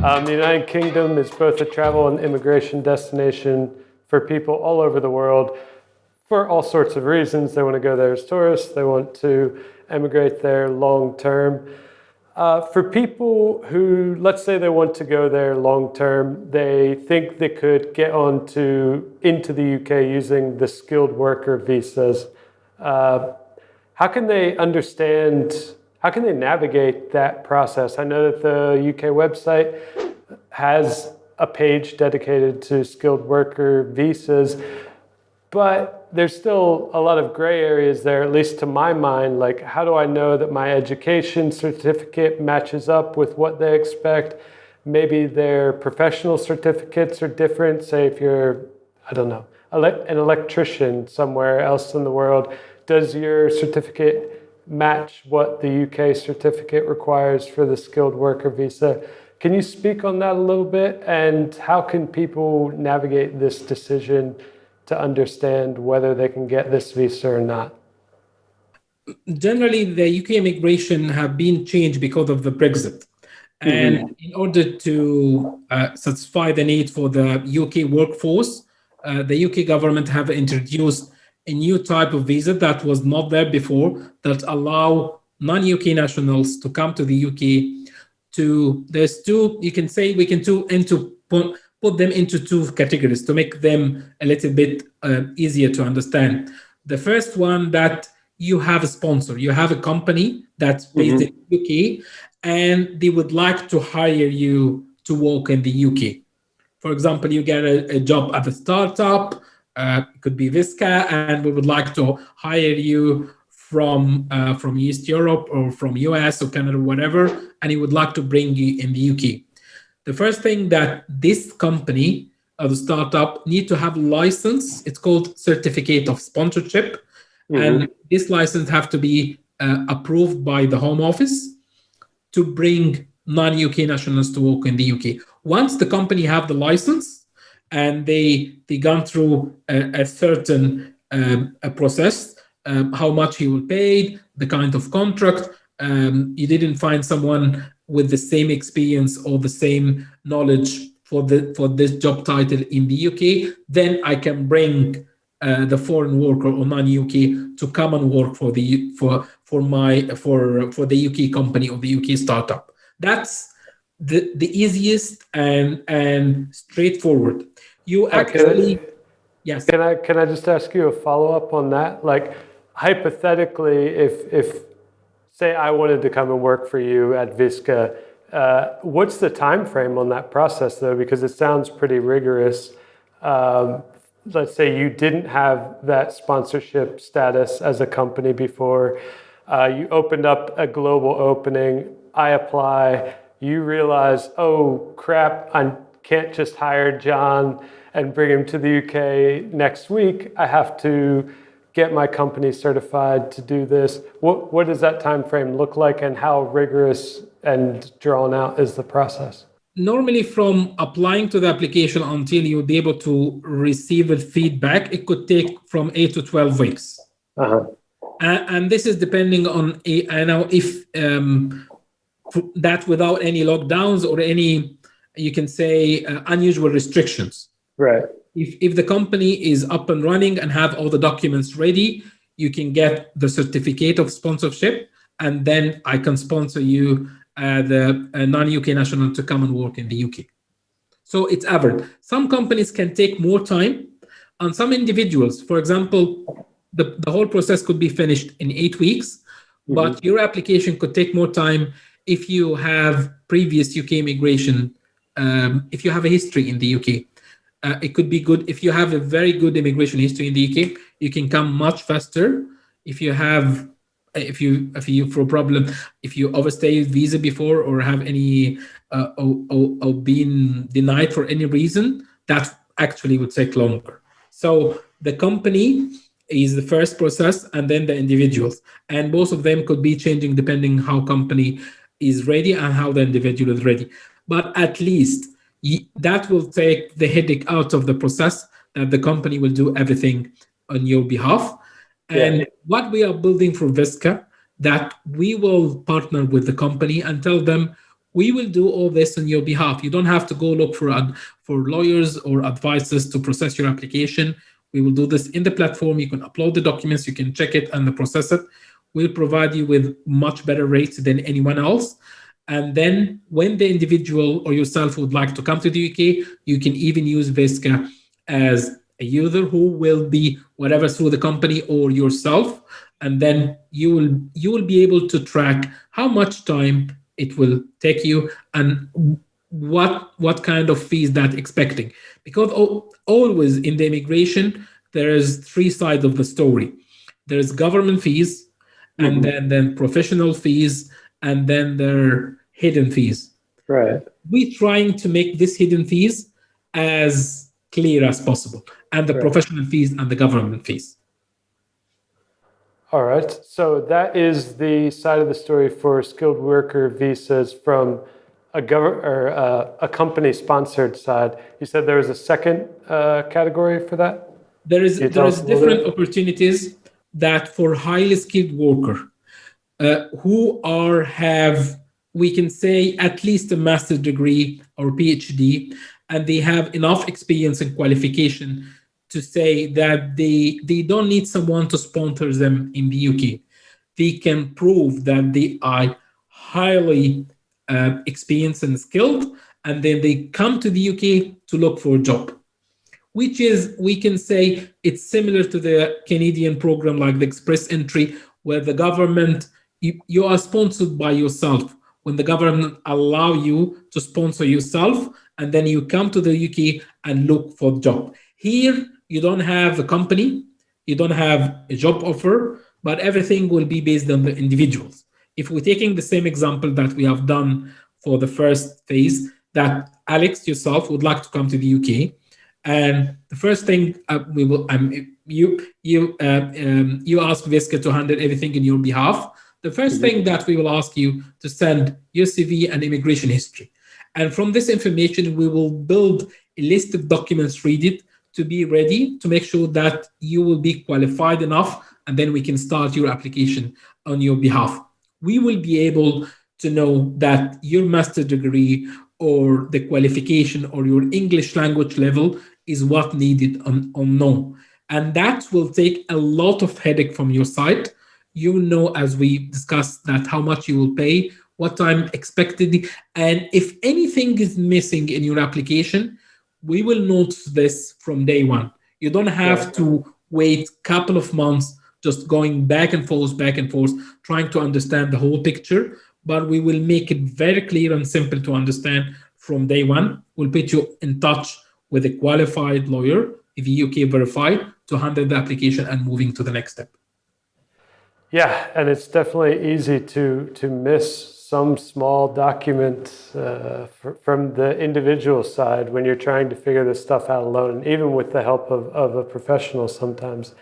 The United Kingdom is both a travel and immigration destination for people all over the world for all sorts of reasons. They want to go there as tourists. They want to emigrate there long term. For people who, let's say they want to go there long term, they think they could get into the UK using the skilled worker visas. How can they navigate that process? I know that the UK website has a page dedicated to skilled worker visas, but there's still a lot of gray areas there, at least to my mind. Like, how do I know that my education certificate matches up with what they expect? Maybe their professional certificates are different. Say if you're, I don't know, an electrician somewhere else in the world, does your certificate match what the UK certificate requires for the skilled worker visa? Can you speak on that a little bit? And how can people navigate this decision to understand whether they can get this visa or not? Generally, the UK immigration have been changed because of the Brexit. And in order to satisfy the need for the UK workforce, the UK government have introduced a new type of visa that was not there before, that allow non-UK nationals to come to the UK. There's two, you can say we can put them into two categories to make them a little bit easier to understand. The first one, that you have a sponsor, you have a company that's based in the UK, and they would like to hire you to work in the UK. For example, you get a job at a startup, it could be VISXA, and we would like to hire you from East Europe or from US or Canada, whatever, and he would like to bring you in the UK. The first thing that this company or the startup need to have a license. It's called certificate of sponsorship. And this license have to be approved by the Home Office to bring non-UK nationals to work in the UK. Once the company have the license and they gone through a certain process, how much he will pay, the kind of contract, you didn't find someone with the same experience or the same knowledge for this job title in the UK, then I can bring the foreign worker or non-UK to come and work for the UK company or the UK startup. That's the easiest and straightforward. You actually, yes. Can I just ask you a follow-up on that? Like, hypothetically, if say I wanted to come and work for you at VISXA, what's the time frame on that process, though? Because it sounds pretty rigorous. Let's say you didn't have that sponsorship status as a company before. You opened up a global opening. I apply. You realize, oh, crap, I can't just hire John and bring him to the UK next week. I have to get my company certified to do this. What does that time frame look like, and how rigorous and drawn out is the process? Normally, from applying to the application until you'll be able to receive the feedback, it could take from 8 to 12 weeks. And this is depending on if that without any lockdowns or any, you can say, unusual restrictions. Right. If the company is up and running and have all the documents ready, you can get the certificate of sponsorship, and then I can sponsor you the non-UK national to come and work in the UK. So it's average. Some companies can take more time, and some individuals, for example, the whole process could be finished in 8 weeks, but your application could take more time if you have previous UK immigration, if you have a history in the UK. It could be good if you have a very good immigration history in the UK. You can come much faster. If you for a problem, if you overstay visa before or have any or been denied for any reason, that actually would take longer. So the company is the first process, and then the individuals, and both of them could be changing depending how company is ready and how the individual is ready. But at least that will take the headache out of the process, that the company will do everything on your behalf. And what we are building for VISXA, that we will partner with the company and tell them We will do all this on your behalf. You don't have to go look for lawyers or advisors to process your application. We will do this in the platform. You can upload the documents, you can check it and process it. We'll provide you with much better rates than anyone else. And then when the individual or yourself would like to come to the UK, you can even use VISXA as a user who will be whatever through the company or yourself. And then you will be able to track how much time it will take you and what kind of fees that expecting. Because always in the immigration, there is three sides of the story. There's government fees, and then professional fees, and then there are hidden fees. Right. We're trying to make these hidden fees as clear as possible, and the professional fees and the government fees. All right. So that is the side of the story for skilled worker visas from a company-sponsored side. You said there was a second category for that? There is different opportunities that for highly skilled worker who have, we can say, at least a master's degree or Ph.D, and they have enough experience and qualification to say that they don't need someone to sponsor them in the UK. They can prove that they are highly experienced and skilled, and then they come to the UK to look for a job, which is, we can say, it's similar to the Canadian program like the Express Entry, where the government, you are sponsored by yourself. When the government allow you to sponsor yourself, and then you come to the UK and look for a job. Here, you don't have a company, you don't have a job offer, but everything will be based on the individuals. If we're taking the same example that we have done for the first phase, that Alex, yourself, would like to come to the UK, and the first thing we will, you ask VISXA to handle everything in your behalf. The first thing that we will ask you to send your CV and immigration history. And from this information, we will build a list of documents needed to be ready to make sure that you will be qualified enough, and then we can start your application on your behalf. We will be able to know that your master's degree or the qualification or your English language level is what needed or no. And that will take a lot of headache from your side. You know, as we discussed, that how much you will pay, what time expected, and if anything is missing in your application, we will notice this from day one. You don't have to wait a couple of months just going back and forth, trying to understand the whole picture, but we will make it very clear and simple to understand from day one. We'll put you in touch with a qualified lawyer, if UK verified, to handle the application and moving to the next step. Yeah, and it's definitely easy to miss some small document from the individual side when you're trying to figure this stuff out alone, even with the help of a professional sometimes.